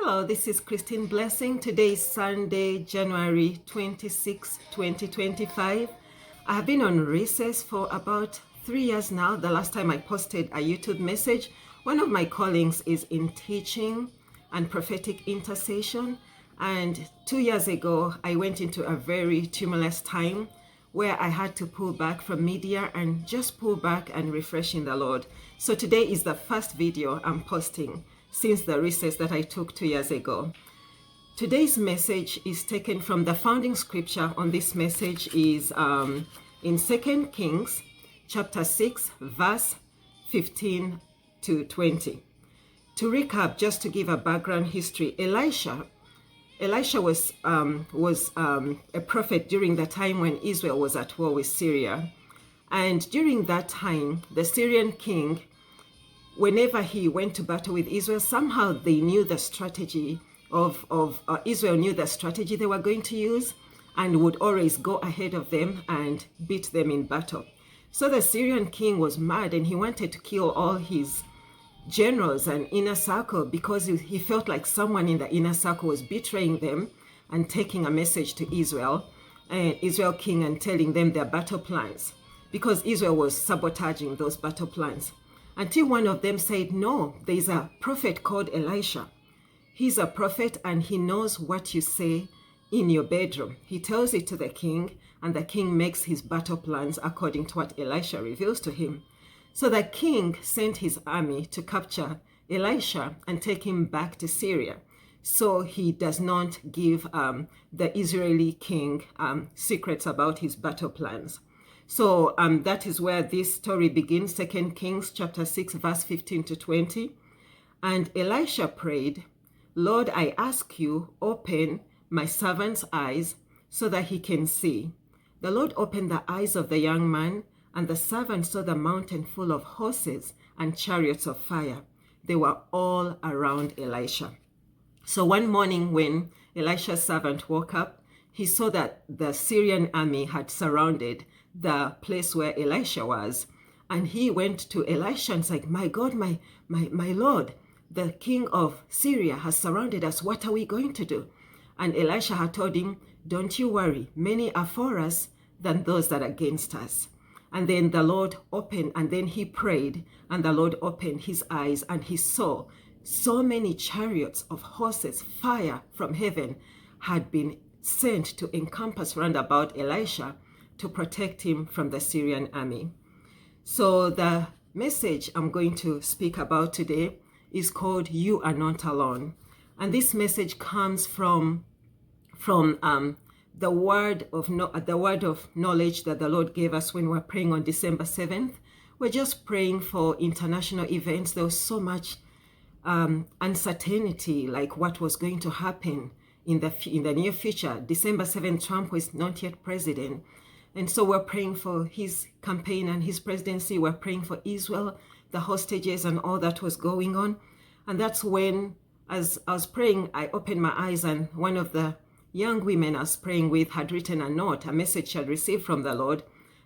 Hello, this is Christine Blessing. Today is Sunday, January 26, 2025. I have been on recess for about 3 years now. The last time I posted a YouTube message. One of my callings is in teaching and prophetic intercession. And 2 years ago, I went into a very tumultuous time where I had to pull back from media and just pull back and refresh in the Lord. So today is the first video I'm posting since the recess that I took 2 years ago. Today's message is taken from the founding scripture on this message is in 2 Kings chapter 6 verse 15 to 20. To recap, just to give a background history, Elisha was a prophet during the time when Israel was at war with Syria. And during that time, the Syrian king, whenever he went to battle with Israel, somehow they knew the strategy Israel knew the strategy they were going to use and would always go ahead of them and beat them in battle. So the Syrian king was mad and he wanted to kill all his generals and inner circle because he felt like someone in the inner circle was betraying them and taking a message to Israel king and telling them their battle plans, because Israel was sabotaging those battle plans. Until one of them said, no, there's a prophet called Elisha. He's a prophet and he knows what you say in your bedroom. He tells it to the king and the king makes his battle plans according to what Elisha reveals to him. So the king sent his army to capture Elisha and take him back to Syria. So he does not give the Israeli king secrets about his battle plans. So that is where this story begins, 2 Kings chapter 6, verse 15 to 20. And Elisha prayed, Lord, I ask you, open my servant's eyes so that he can see. The Lord opened the eyes of the young man, and the servant saw the mountain full of horses and chariots of fire. They were all around Elisha. So one morning when Elisha's servant woke up, he saw that the Syrian army had surrounded the place where Elisha was. And he went to Elisha and said, my God, my Lord, the king of Syria has surrounded us. What are we going to do? And Elisha had told him, don't you worry, many are for us than those that are against us. And then the Lord opened, and then he prayed, and the Lord opened his eyes, and he saw so many chariots of horses, fire from heaven had been sent to encompass round about Elisha to protect him from the Syrian army. So the message I'm going to speak about today is called You Are Not Alone. And this message comes from the word of knowledge that the Lord gave us when we were praying on December 7th. We're just praying for international events. There was so much uncertainty, like what was going to happen in the near future. December 7th, Trump was not yet president. And so we're praying for his campaign and his presidency. We're praying for Israel, the hostages and all that was going on. And that's when, as I was praying, I opened my eyes and one of the young women I was praying with had written a note, a message she had received from the Lord.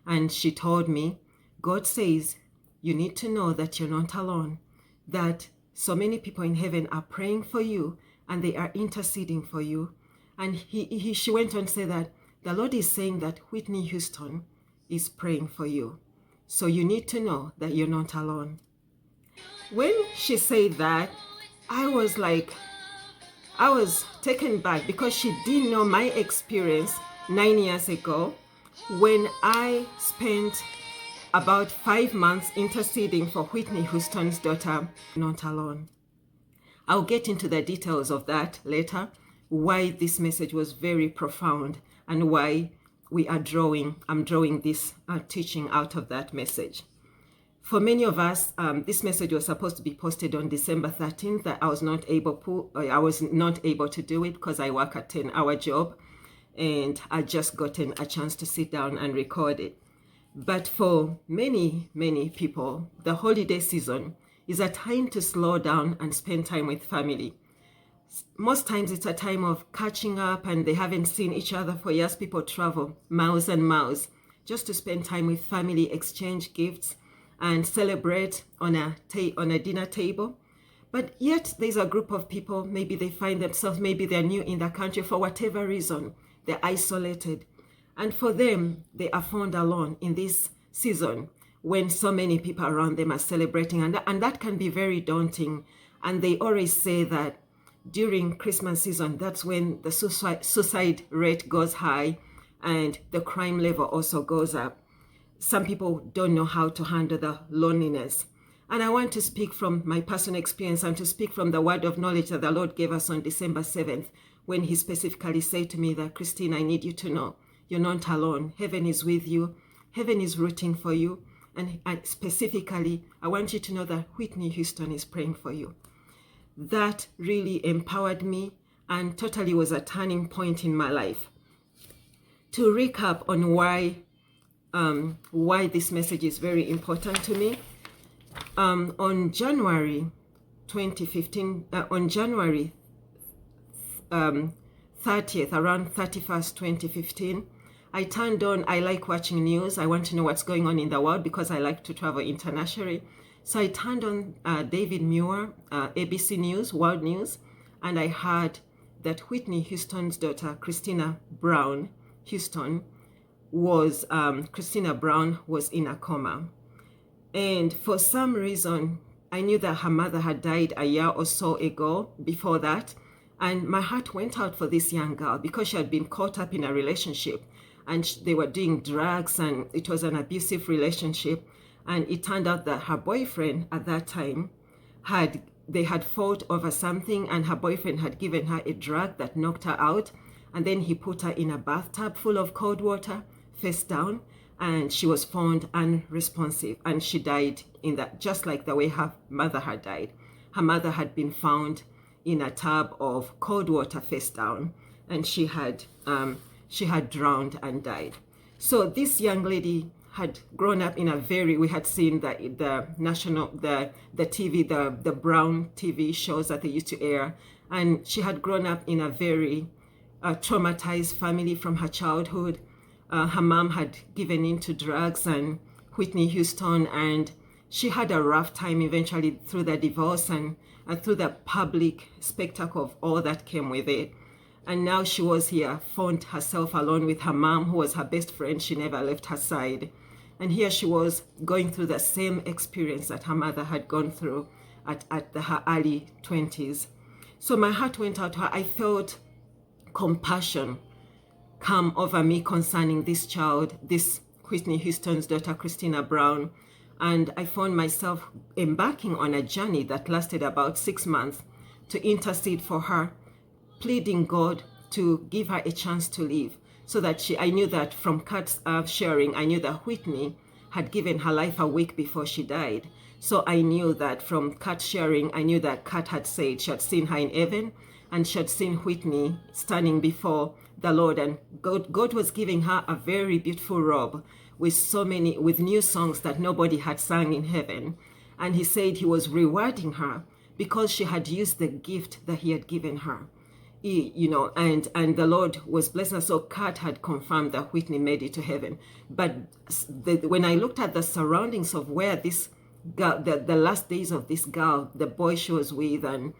And she told me, God says, you need to know that you're not alone, that so many people in heaven are praying for you and they are interceding for you. And she went on to say that the Lord is saying that Whitney Houston is praying for you. So you need to know that you're not alone. When she said that, I was taken back because she didn't know my experience 9 years ago when I spent about 5 months interceding for Whitney Houston's daughter, Not Alone. I'll get into the details of that later, why this message was very profound and why I'm drawing this teaching out of that message. For many of us, this message was supposed to be posted on December 13th. I was not able to do it because I work a 10-hour job and I just gotten a chance to sit down and record it. But for many, many people, the holiday season is a time to slow down and spend time with family. Most times it's a time of catching up and they haven't seen each other for years. People travel miles and miles just to spend time with family, exchange gifts, and celebrate on a dinner table. But yet there's a group of people, maybe they find themselves, maybe they're new in the country for whatever reason, they're isolated. And for them, they are found alone in this season when so many people around them are celebrating. And that can be very daunting. And they always say that during Christmas season, that's when the suicide rate goes high and the crime level also goes up. Some people don't know how to handle the loneliness. And I want to speak from my personal experience and to speak from the word of knowledge that the Lord gave us on December 7th, when he specifically said to me that, Christine, I need you to know you're not alone. Heaven is with you. Heaven is rooting for you. And specifically, I want you to know that Whitney Houston is praying for you. That really empowered me and totally was a turning point in my life. To recap on why this message is very important to me, on January 2015, on January 30th, around 31st, 2015, I turned on, I like watching news. I want to know what's going on in the world because I like to travel internationally. So I turned on David Muir, ABC News, World News, and I heard that Whitney Houston's daughter, Christina Brown Houston, Christina Brown was in a coma. And for some reason, I knew that her mother had died a year or so ago before that. And my heart went out for this young girl because she had been caught up in a relationship and they were doing drugs and it was an abusive relationship. And it turned out that her boyfriend at that time they had fought over something and her boyfriend had given her a drug that knocked her out. And then he put her in a bathtub full of cold water, face down, and she was found unresponsive and she died in that, just like the way her mother had died. Her mother had been found in a tub of cold water face down and she had drowned and died. So this young lady had grown up in we had seen the TV, the Brown TV shows that they used to air, and she had grown up in a very traumatized family from her childhood. Her mom had given into drugs and Whitney Houston, and she had a rough time eventually through the divorce and through the public spectacle of all that came with it. And now she was here, found herself alone with her mom, who was her best friend. She never left her side. And here she was going through the same experience that her mother had gone through at her early 20s. So my heart went out to her. I felt compassion come over me concerning this child, this Whitney Houston's daughter, Christina Brown. And I found myself embarking on a journey that lasted about 6 months to intercede for her, pleading God to give her a chance to live, so that I knew that from Kat's sharing, I knew that Whitney had given her life a week before she died. So I knew that from Kat's sharing, I knew that Kat had said she had seen her in heaven and she had seen Whitney standing before the Lord, and God was giving her a very beautiful robe with new songs that nobody had sung in heaven. And he said he was rewarding her because she had used the gift that he had given her. And the Lord was blessing her. So Kat had confirmed that Whitney made it to heaven. But when I looked at the surroundings of where this girl, the last days of this girl, the boy she was with, and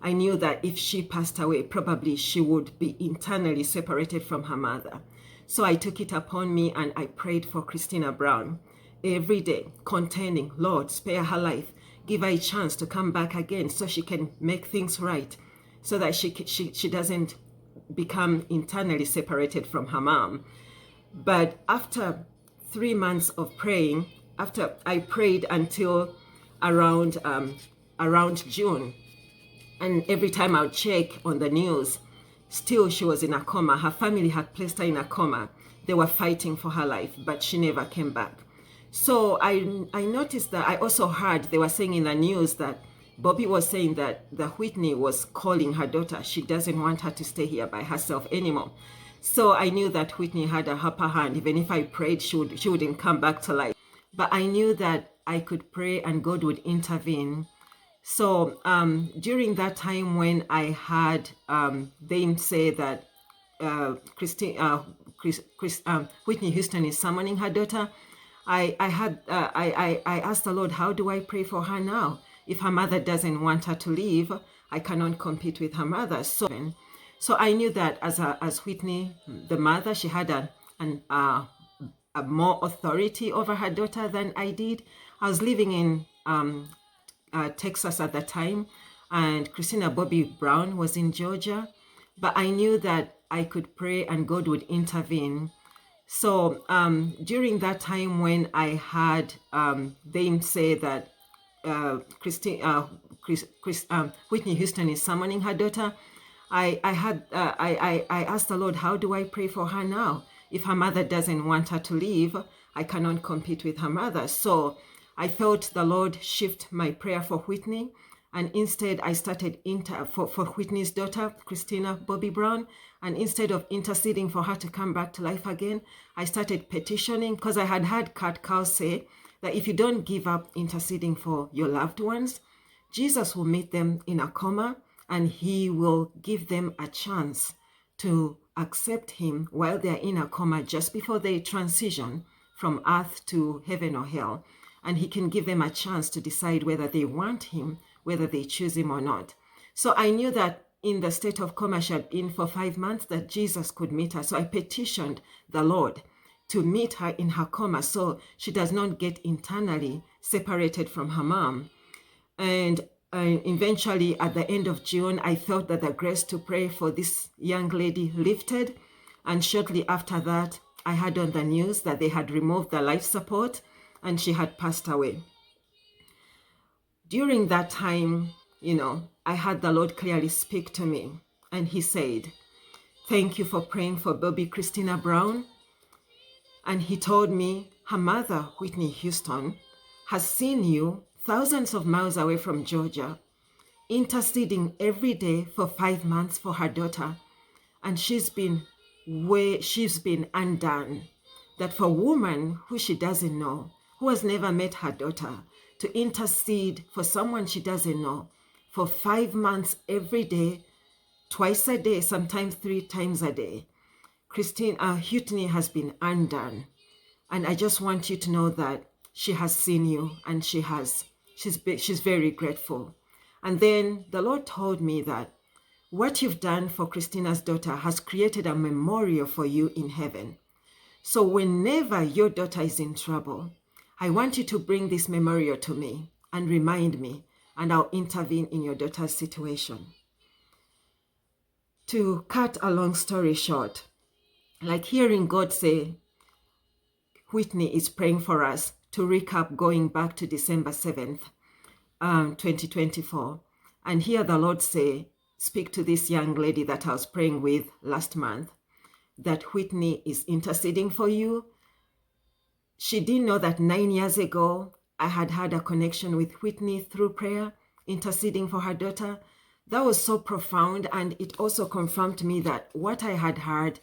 I knew that if she passed away, probably she would be internally separated from her mother. So I took it upon me and I prayed for Christina Brown every day, contending, Lord, spare her life, give her a chance to come back again so she can make things right, so that she doesn't become internally separated from her mom. But after 3 months of praying, after I prayed until around June, and every time I would check on the news, still she was in a coma. Her family had placed her in a coma. They were fighting for her life, but she never came back. So I noticed that I also heard they were saying in the news that Bobby was saying that the Whitney was calling her daughter. She doesn't want her to stay here by herself anymore. So I knew that Whitney had a upper hand. Even if I prayed, she wouldn't come back to life. But I knew that I could pray and God would intervene. So during that time when I had them say that Whitney Houston is summoning her daughter, I asked the Lord, how do I pray for her now? If her mother doesn't want her to leave, I cannot compete with her mother. So I knew that as Whitney, the mother, she had a more authority over her daughter than I did. I was living in Texas at the time, and Christina Bobby Brown was in Georgia. But I knew that I could pray and God would intervene. So during that time when I had them say that Whitney Houston is summoning her daughter, I asked the Lord, how do I pray for her now? If her mother doesn't want her to leave, I cannot compete with her mother. So I felt the Lord shift my prayer for Whitney. And instead, I started for Whitney's daughter, Christina Bobby Brown. And instead of interceding for her to come back to life again, I started petitioning, because I had heard Kat Cow say that if you don't give up interceding for your loved ones, Jesus will meet them in a coma and he will give them a chance to accept him while they're in a coma just before they transition from earth to heaven or hell. And he can give them a chance to decide whether they want him, whether they choose him or not. So I knew that in the state of coma she had been for 5 months, that Jesus could meet her. So I petitioned the Lord to meet her in her coma so she does not get internally separated from her mom. And eventually at the end of June, I felt that the grace to pray for this young lady lifted. And shortly after that, I heard on the news that they had removed the life support and she had passed away. During that time, I had the Lord clearly speak to me. And he said, thank you for praying for Bobby Christina Brown. And he told me her mother, Whitney Houston, has seen you thousands of miles away from Georgia, interceding every day for 5 months for her daughter. And she's been undone. That for a woman who she doesn't know, who has never met her daughter, to intercede for someone she doesn't know for 5 months every day, twice a day, sometimes 3 times a day, Whitney has been undone. And I just want you to know that she has seen you and she's very grateful. And then the Lord told me that what you've done for Christina's daughter has created a memorial for you in heaven. So whenever your daughter is in trouble, I want you to bring this memorial to me and remind me, and I'll intervene in your daughter's situation. To cut a long story short, like hearing God say, Whitney is praying for us, to recap going back to December 7th, 2024, and hear the Lord say, speak to this young lady that I was praying with last month, that Whitney is interceding for you. She didn't know that 9 years ago, I had had a connection with Whitney through prayer, interceding for her daughter. That was so profound, and it also confirmed to me that what I had heard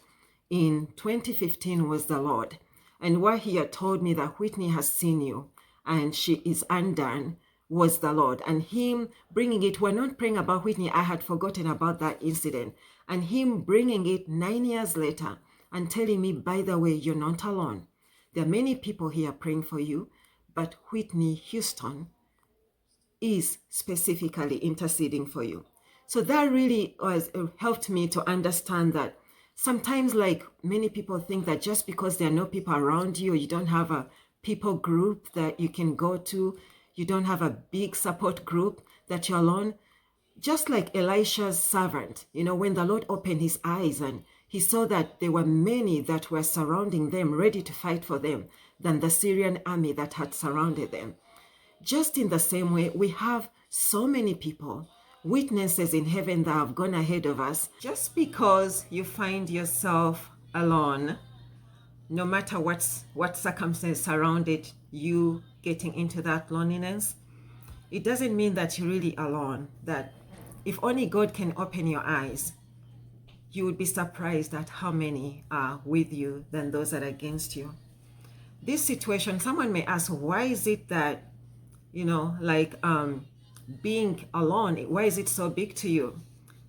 in 2015 was the Lord. And what he had told me that Whitney has seen you and she is undone was the Lord. And him bringing it, we're not praying about Whitney. I had forgotten about that incident. And him bringing it 9 years later and telling me, by the way, you're not alone. There are many people here praying for you, but Whitney Houston is specifically interceding for you. So that really helped me to understand that sometimes, like, many people think that just because there are no people around you, you don't have a people group that you can go to, you don't have a big support group, that you're alone. Just like Elisha's servant, when the Lord opened his eyes and he saw that there were many that were surrounding them, ready to fight for them, than the Syrian army that had surrounded them. Just in the same way, we have so many people, witnesses in heaven that have gone ahead of us. Just because you find yourself alone, no matter what circumstance surrounded you getting into that loneliness, it doesn't mean that you're really alone. That if only God can open your eyes, you would be surprised at how many are with you than those that are against you. This situation, someone may ask, why is it that, being alone, why is it so big to you?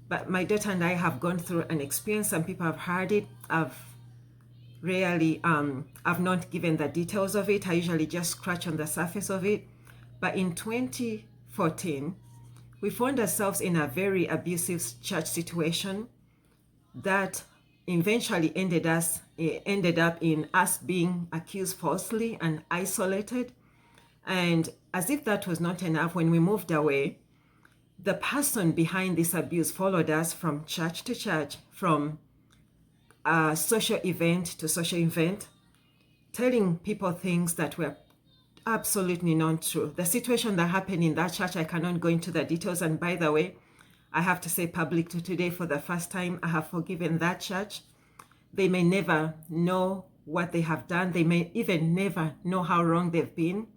But my daughter and I have gone through an experience. Some people have heard it. I've not given the details of it. I usually just scratch on the surface of it. But in 2014, 14, we found ourselves in a very abusive church situation that eventually ended up in us being accused falsely and isolated. And as if that was not enough, when we moved away, the person behind this abuse followed us from church to church, from social event to social event, telling people things that were absolutely not true. The situation that happened in that church, I cannot go into the details. And by the way, I have to say publicly today, for the first time, I have forgiven that church. They may never know what they have done. They may even never know how wrong they've been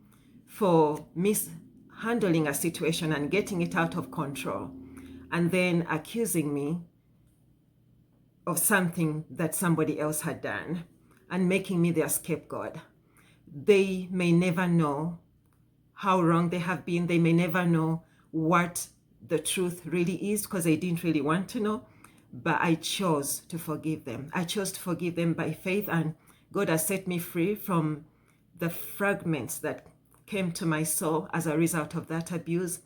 for mishandling a situation and getting it out of control, and then accusing me of something that somebody else had done and making me their scapegoat. They may never know how wrong they have been. They may never know what the truth really is, because they didn't really want to know. But I chose to forgive them. I chose to forgive them by faith, and God has set me free from the fragments that came to my soul as a result of that abuse.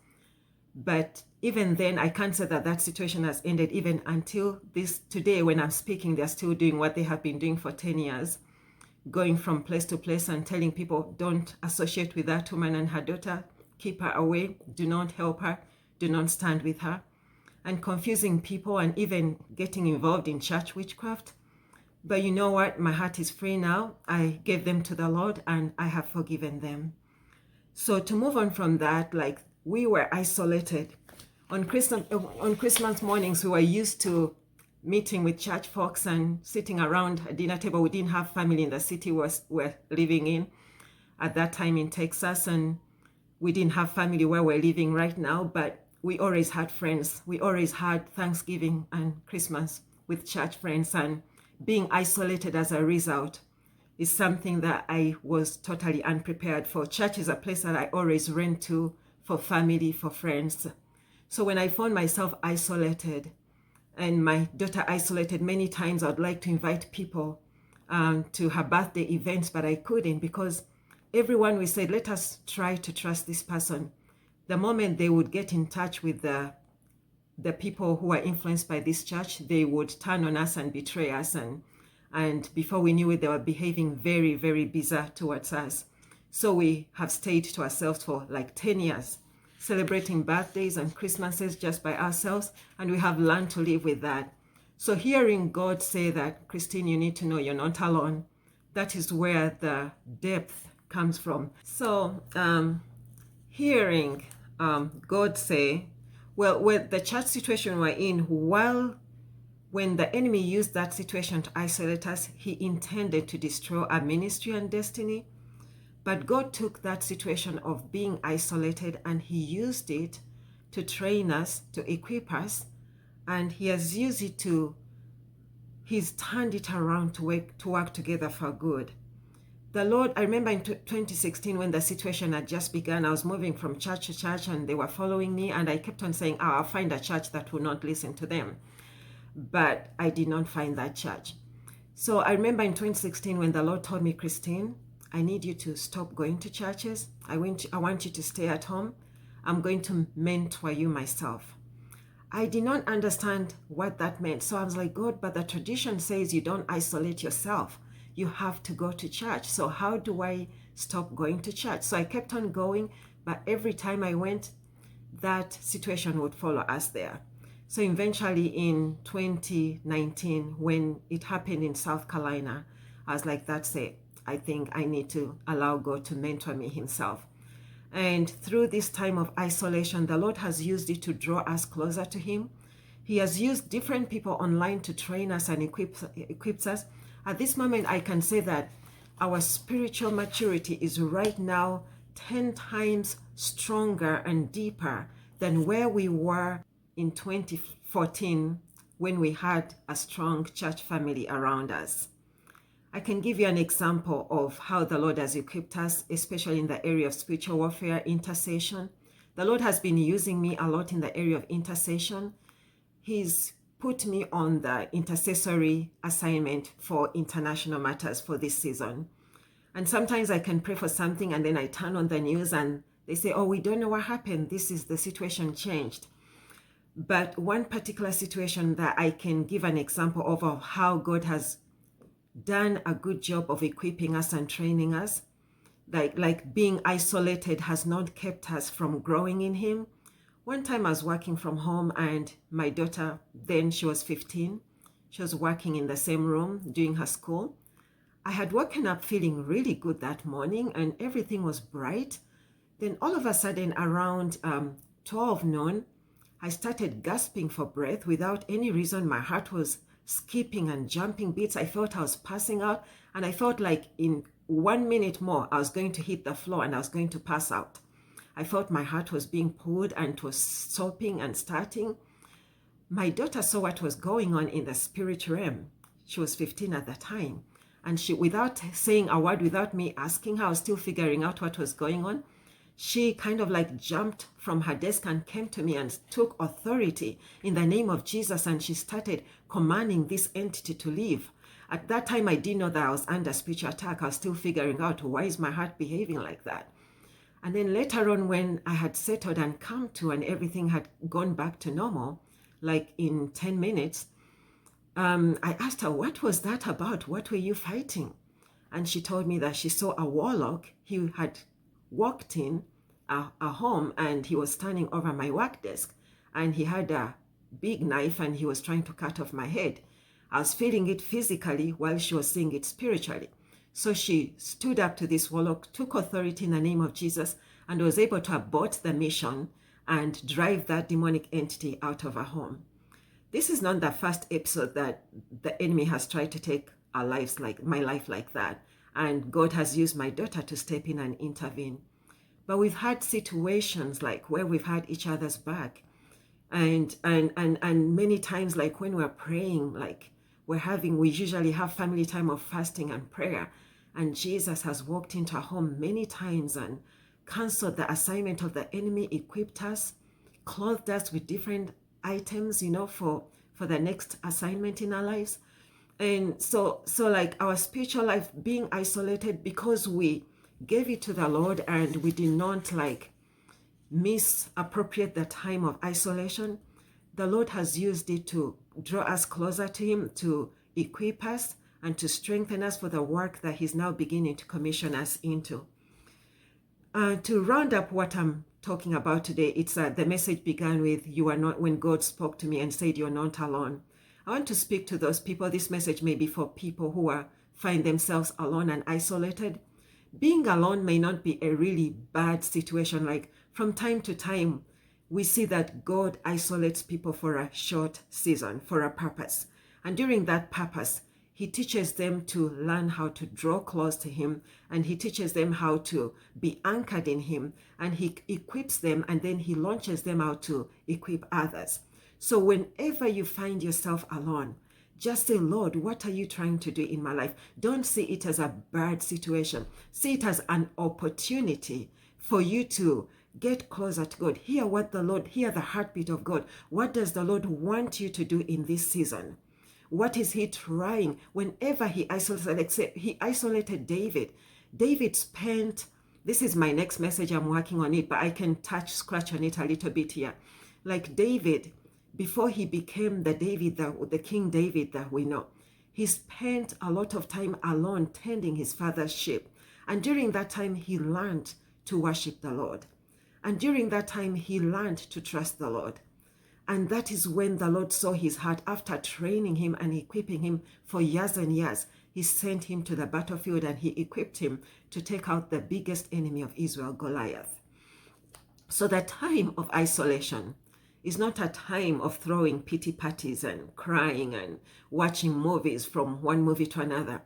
But even then, I can't say that that situation has ended. Even until this today, when I'm speaking, they're still doing what they have been doing for 10 years, going from place to place and telling people, don't associate with that woman and her daughter, keep her away, do not help her, do not stand with her, and confusing people and even getting involved in church witchcraft. But you know what? My heart is free now. I gave them to the Lord and I have forgiven them. So to move on from that, like, we were isolated. On Christmas mornings, we were used to meeting with church folks and sitting around a dinner table. We didn't have family in the city we're living in at that time in Texas, and we didn't have family where we're living right now, but we always had friends. We always had Thanksgiving and Christmas with church friends, and being isolated as a result is something that I was totally unprepared for. Church is a place that I always ran to for family, for friends. So when I found myself isolated and my daughter isolated, many times I would like to invite people to her birthday events, but I couldn't, because everyone, we said, let us try to trust this person. The moment they would get in touch with the people who are influenced by this church, they would turn on us and betray us. And before we knew it, they were behaving very, very bizarre towards us. So we have stayed to ourselves for like 10 years, celebrating birthdays and Christmases just by ourselves, and we have learned to live with that. So hearing God say that, Christine, you need to know you're not alone, that is where the depth comes from. So hearing God say, well, with the church situation we're in, when the enemy used that situation to isolate us, he intended to destroy our ministry and destiny. But God took that situation of being isolated and he used it to train us, to equip us, and he has used it he's turned it around to work together for good. The Lord, I remember in 2016 when the situation had just begun, I was moving from church to church and they were following me, and I kept on saying, I'll find a church that will not listen to them. But I did not find that church. So I remember in 2016 when the Lord told me, Christine, I need you to stop going to churches. I want you to stay at home. I'm going to mentor you myself. I did not understand what that meant. So I was like, God, but the tradition says you don't isolate yourself. You have to go to church. So how do I stop going to church? So I kept on going, but every time I went, that situation would follow us there. So eventually in 2019, when it happened in South Carolina, I was like, that's it. I think I need to allow God to mentor me himself. And through this time of isolation, the Lord has used it to draw us closer to him. He has used different people online to train us and equips us. At this moment, I can say that our spiritual maturity is right now 10 times stronger and deeper than where we were in 2014 when we had a strong church family around us. I can give you an example of how the Lord has equipped us, especially in the area of spiritual warfare, intercession. The Lord has been using me a lot in the area of intercession. He's put me on the intercessory assignment for international matters for this season. And sometimes I can pray for something and then I turn on the news and They say, oh, we don't know what happened. This is the situation changed. But one particular situation that I can give an example of how God has done a good job of equipping us and training us, like being isolated has not kept us from growing in Him. One time I was working from home, and my daughter, then she was 15, she was working in the same room doing her school. I had woken up feeling really good that morning and everything was bright. Then all of a sudden around 12 noon, I started gasping for breath without any reason. My heart was skipping and jumping beats. I felt I was passing out, and I felt like in 1 minute more I was going to hit the floor and I was going to pass out. I felt my heart was being pulled and it was stopping and starting. My daughter saw what was going on in the spirit realm. She was 15 at the time. And she, without saying a word, without me asking her, I was still figuring out what was going on. She kind of like jumped from her desk and came to me and took authority in the name of Jesus. And she started commanding this entity to leave. At that time, I didn't know that I was under spiritual attack. I was still figuring out, why is my heart behaving like that? And then later on, when I had settled and come to and everything had gone back to normal, like in 10 minutes, I asked her, what was that about? What were you fighting? And she told me that she saw a warlock. He had walked in a home and he was standing over my work desk and he had a big knife and he was trying to cut off my head. I was feeling it physically while she was seeing it spiritually. So she stood up to this warlock, took authority in the name of Jesus, and was able to abort the mission and drive that demonic entity out of her home. This is not the first episode that the enemy has tried to take our lives, like my life, like that. And God has used my daughter to step in and intervene. But we've had situations like where we've had each other's back. And many times, like when we're praying, like we usually have family time of fasting and prayer. And Jesus has walked into our home many times and canceled the assignment of the enemy, equipped us, clothed us with different items, for the next assignment in our lives. And so like our spiritual life being isolated because we gave it to the Lord and we did not like misappropriate the time of isolation, the Lord has used it to draw us closer to Him, to equip us and to strengthen us for the work that He's now beginning to commission us into. To round up what I'm talking about today, it's the message began with, you are not, when God spoke to me and said, you're not alone. I want to speak to those people. This message may be for people who find themselves alone and isolated. Being alone may not be a really bad situation. Like from time to time, we see that God isolates people for a short season, for a purpose. And during that purpose, He teaches them to learn how to draw close to Him, and He teaches them how to be anchored in Him, and He equips them, and then He launches them out to equip others. So whenever you find yourself alone, just say, Lord, what are you trying to do in my life? Don't see it as a bad situation. See it as an opportunity for you to get closer to God. Hear the heartbeat of God. What does the Lord want you to do in this season? What is He trying? Whenever He isolated David. David spent, this is my next message, I'm working on it, but I can scratch on it a little bit here. Like David, before he became the King David that we know, he spent a lot of time alone tending his father's sheep. And during that time, he learned to worship the Lord. And during that time, he learned to trust the Lord. And that is when the Lord saw his heart. After training him and equipping him for years and years, He sent him to the battlefield and He equipped him to take out the biggest enemy of Israel, Goliath. So the time of isolation is not a time of throwing pity parties and crying and watching movies from one movie to another.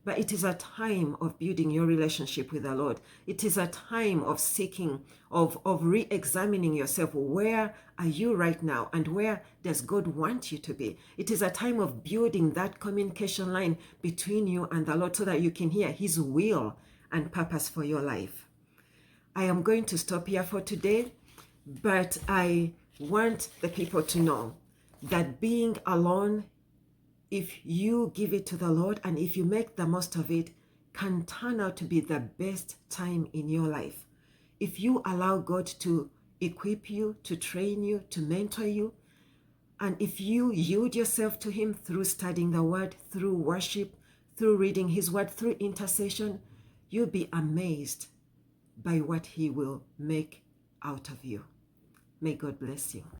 But it is a time of building your relationship with the Lord. It is a time of seeking, of re-examining yourself. Where are you right now? And where does God want you to be? It is a time of building that communication line between you and the Lord so that you can hear His will and purpose for your life. I am going to stop here for today, but I want the people to know that being alone, if you give it to the Lord and if you make the most of it, can turn out to be the best time in your life. if you allow God to equip you, to train you, to mentor you, and if you yield yourself to Him through studying the Word, through worship, through reading His Word, through intercession, you'll be amazed by what He will make out of you. May God bless you.